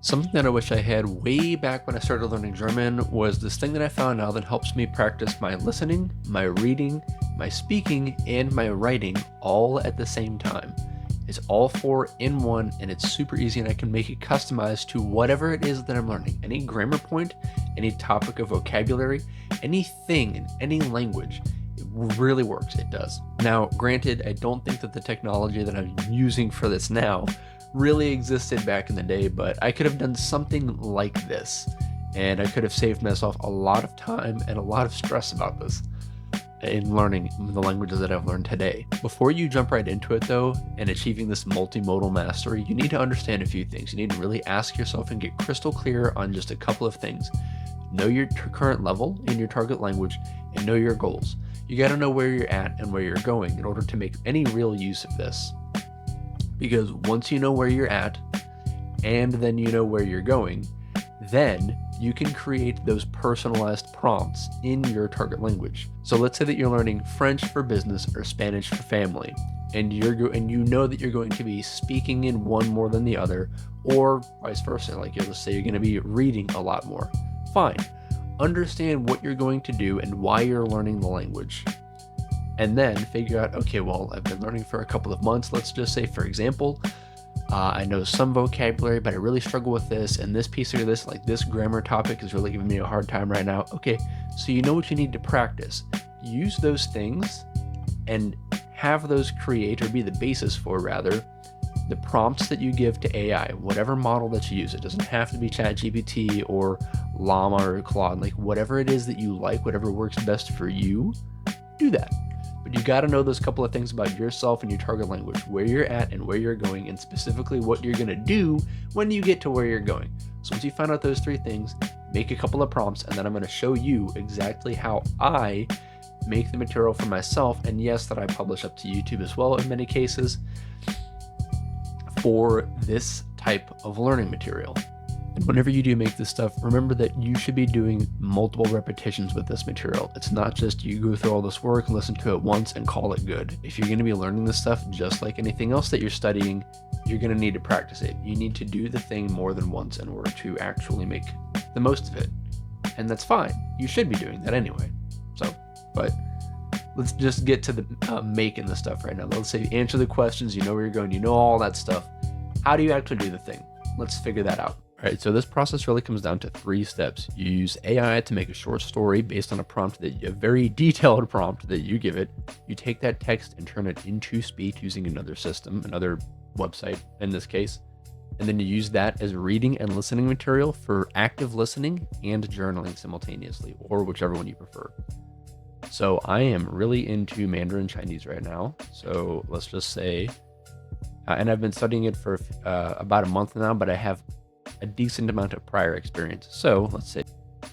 Something that I wish I had way back when I started learning German was this thing that I found now that helps me practice my listening, my reading, my speaking, and my writing all at the same time. It's all four in one, and it's super easy, and I can make it customized to whatever it is that I'm learning. Any grammar point, any topic of vocabulary, anything in any language. It really works. It does. Now, granted, I don't think that the technology that I'm using for this now really existed back in the day, but I could have done something like this, and I could have saved myself a lot of time and a lot of stress about this in learning the languages that I've learned today. Before you jump right into it though, and achieving this multimodal mastery, you need to understand a few things. You need to really ask yourself and get crystal clear on just a couple of things. Know your current level in your target language and know your goals. You got to know where you're at and where you're going in order to make any real use of this. Because once you know where you're at, and then you know where you're going, then you can create those personalized prompts in your target language. So let's say that you're learning French for business or Spanish for family, and you know that you're going to be speaking in one more than the other, or vice versa. Like let's say you're going to be reading a lot more. Fine. Understand what you're going to do and why you're learning the language. And then figure out, okay, well, I've been learning for a couple of months. Let's just say, for example, I know some vocabulary, but I really struggle with this, and this piece of this, like this grammar topic is really giving me a hard time right now. Okay, so you know what you need to practice. Use those things and have those create, or be the basis for rather, the prompts that you give to AI, whatever model that you use. It doesn't have to be ChatGPT or Llama or Claude, like whatever it is that you like, whatever works best for you, do that. But you got to know those couple of things about yourself and your target language, where you're at and where you're going, and specifically what you're going to do when you get to where you're going. So once you find out those three things, make a couple of prompts, and then I'm going to show you exactly how I make the material for myself, and yes, that I publish up to YouTube as well in many cases, for this type of learning material. And whenever you do make this stuff, remember that you should be doing multiple repetitions with this material. It's not just you go through all this work, listen to it once, and call it good. If you're going to be learning this stuff, just like anything else that you're studying, you're going to need to practice it. You need to do the thing more than once in order to actually make the most of it. And that's fine. You should be doing that anyway. So, but let's just get to the making the stuff right now. Let's say you answer the questions, you know where you're going, you know all that stuff. How do you actually do the thing? Let's figure that out. All right, so this process really comes down to 3 steps. You use AI to make a short story based on a very detailed prompt that you give it. You take that text and turn it into speech using another system, another website in this case. And then you use that as reading and listening material for active listening and journaling simultaneously, or whichever one you prefer. So I am really into Mandarin Chinese right now. So let's just say, and I've been studying it for about a month now, but I have a decent amount of prior experience. So let's say, all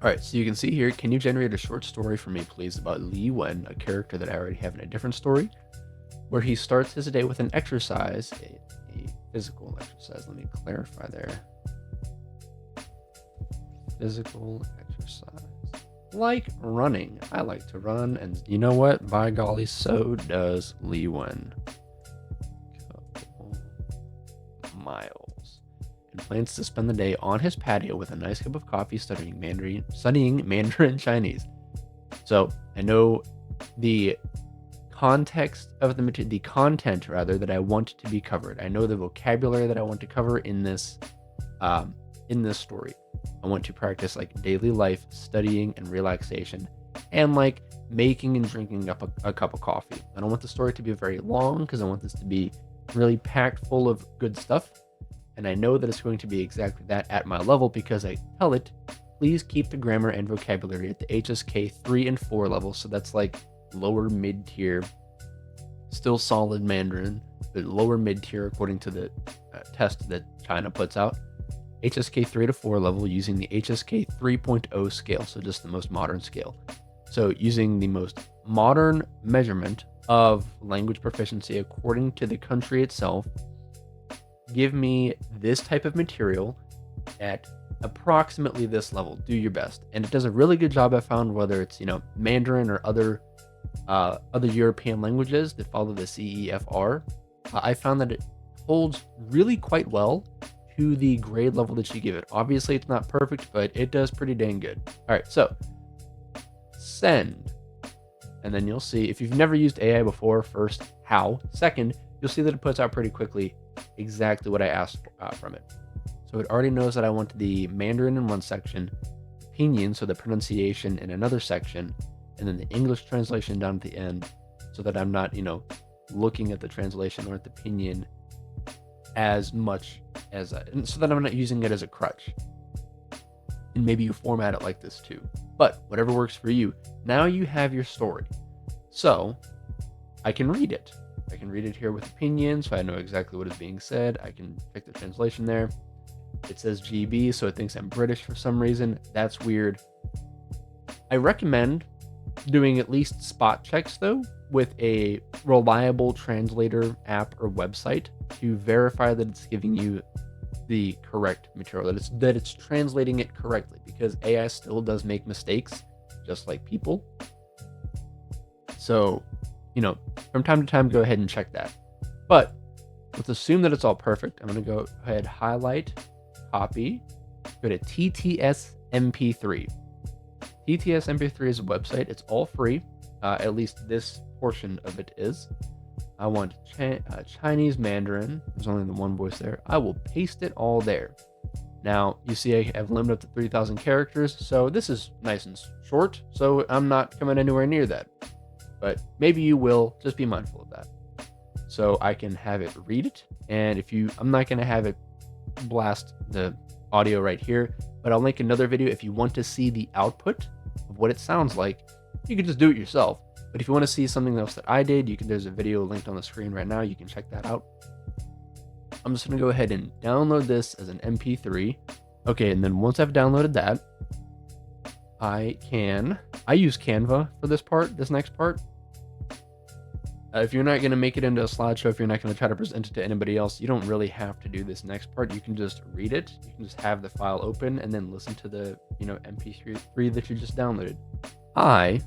right, so you can see here, can you generate a short story for me, please, about Li Wen, a character that I already have in a different story, where he starts his day with an exercise, a physical exercise. Let me clarify there. Physical exercise. Like running. I like to run, and you know what? By golly, so does Li Wen. Couple miles. And plans to spend the day on his patio with a nice cup of coffee studying Mandarin Chinese. So I know the context of the content rather that I want to be covered. I know the vocabulary that I want to cover in this story. I want to practice like daily life, studying and relaxation, and like making and drinking up a cup of coffee. I don't want the story to be very long because I want this to be really packed full of good stuff. And I know that it's going to be exactly that at my level because I tell it, please keep the grammar and vocabulary at the HSK 3 and 4 level. So that's like lower mid-tier, still solid Mandarin, but lower mid-tier according to the test that China puts out. HSK 3 to 4 level using the HSK 3.0 scale, so just the most modern scale. So using the most modern measurement of language proficiency according to the country itself, give me this type of material at approximately this level. Do your best. And it does a really good job, I found, whether it's, Mandarin or other European languages that follow the CEFR. I found that it holds really quite well to the grade level that you give it. Obviously, it's not perfect, but it does pretty dang good. All right, so send. And then you'll see, if you've never used AI before, first, how. Second, you'll see that it puts out pretty quickly exactly what I asked from it. So it already knows that I want the Mandarin in one section, Pinyin, so the pronunciation in another section, and then the English translation down at the end, so that I'm not, looking at the translation or at the Pinyin as much as so that I'm not using it as a crutch. And maybe you format it like this too. But whatever works for you. Now you have your story. So I can read it. I can read it here with Pinyin, so I know exactly what is being said. I can check the translation there. It says GB, so it thinks I'm British for some reason. That's weird. I recommend doing at least spot checks though with a reliable translator app or website to verify that it's giving you the correct material, that it's translating it correctly, because AI still does make mistakes just like people. So, from time to time, go ahead and check that. But let's assume that it's all perfect. I'm going to go ahead, highlight, copy, go to TTS MP3. TTS MP3 is a website. It's all free. At least this portion of it is. I want Chinese Mandarin. There's only the one voice there. I will paste it all there. Now, you see I have limited up to 3,000 characters, so this is nice and short, so I'm not coming anywhere near that. But maybe you will. Just be mindful of that. So I can have it read it, and I'm not going to have it blast the audio right here, but I'll link another video if you want to see the output of what it sounds like. You can just do it yourself. But if you want to see something else that I did, there's a video linked on the screen right now. You can check that out. I'm just going to go ahead and download this as an MP3. Okay, and then once I've downloaded that, I use Canva for this next part. If you're not going to make it into a slideshow, if you're not going to try to present it to anybody else, you don't really have to do this next part. You can just read it. You can just have the file open and then listen to the, MP3 that you just downloaded. I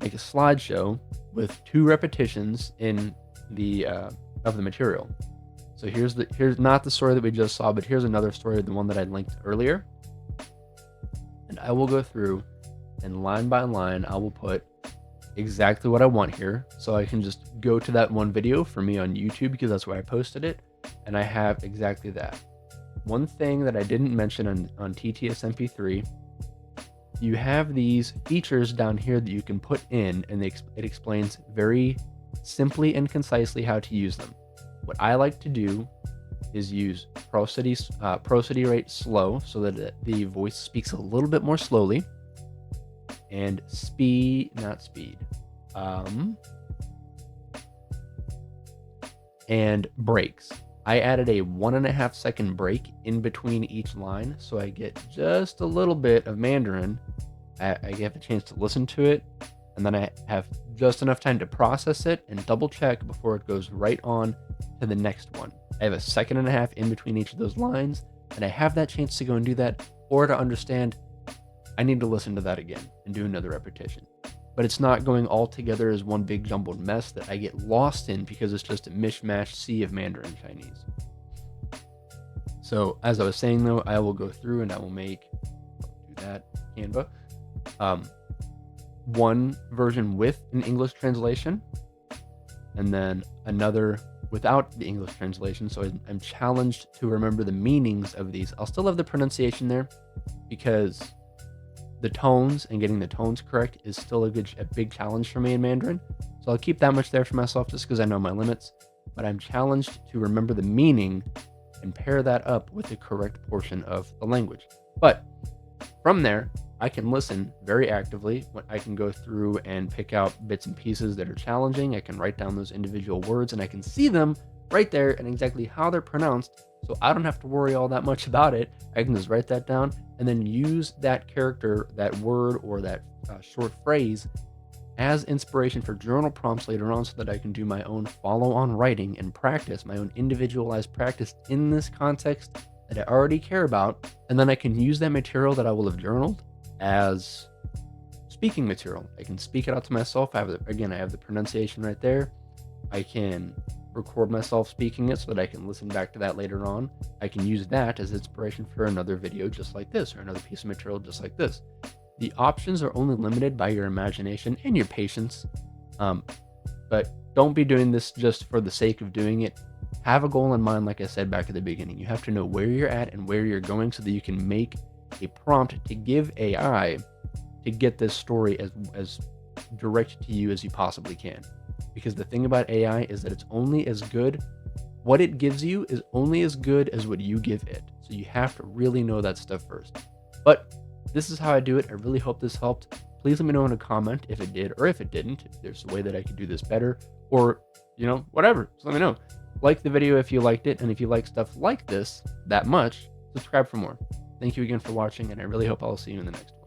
make a slideshow with 2 repetitions in the of the material. So here's not the story that we just saw, but here's another story, the one that I linked earlier. And I will go through and line by line, I will put exactly what I want here. So I can just go to that one video for me on YouTube, because that's where I posted it. And I have exactly that. One thing that I didn't mention on TTS MP3, you have these features down here that you can put in, and it explains very simply and concisely how to use them. What I like to do is use prosody rate slow, so that the voice speaks a little bit more slowly, and and breaks. I added a 1.5 second break in between each line, so I get just a little bit of Mandarin. I get a chance to listen to it, and then I have just enough time to process it and double check before it goes right on to the next one. I have a 1.5 seconds in between each of those lines, and I have that chance to go and do that, or to understand I need to listen to that again and do another repetition. But it's not going all together as one big jumbled mess that I get lost in, because it's just a mishmash sea of Mandarin Chinese. So as I was saying though, I will go through and I will do that, Canva. One version with an English translation, and then another without the English translation. So I'm challenged to remember the meanings of these. I'll still have the pronunciation there, because the tones and getting the tones correct is still a big challenge for me in Mandarin. So I'll keep that much there for myself, just because I know my limits. But I'm challenged to remember the meaning and pair that up with the correct portion of the language. But from there, I can listen very actively. I can go through and pick out bits and pieces that are challenging. I can write down those individual words, and I can see them right there and exactly how they're pronounced. So I don't have to worry all that much about it. I can just write that down and then use that character, that word, or that short phrase as inspiration for journal prompts later on, so that I can do my own follow-on writing and practice, my own individualized practice in this context that I already care about. And then I can use that material that I will have journaled as speaking material. I can speak it out to myself. I have the pronunciation right there. I can record myself speaking it so that I can listen back to that later on. I can use that as inspiration for another video just like this, or another piece of material just like this. The options are only limited by your imagination and your patience. But don't be doing this just for the sake of doing it. Have a goal in mind, like I said back at the beginning. You have to know where you're at and where you're going so that you can make a prompt to give AI to get this story as direct to you as you possibly can. Because the thing about AI is that it's only as good, what it gives you is only as good as what you give it. So you have to really know that stuff first. But this is how I do it. I really hope this helped. Please let me know in a comment if it did or if it didn't, if there's a way that I could do this better, or, whatever. Just let me know. Like the video if you liked it, and if you like stuff like this that much, subscribe for more. Thank you again for watching, and I really hope I'll see you in the next one.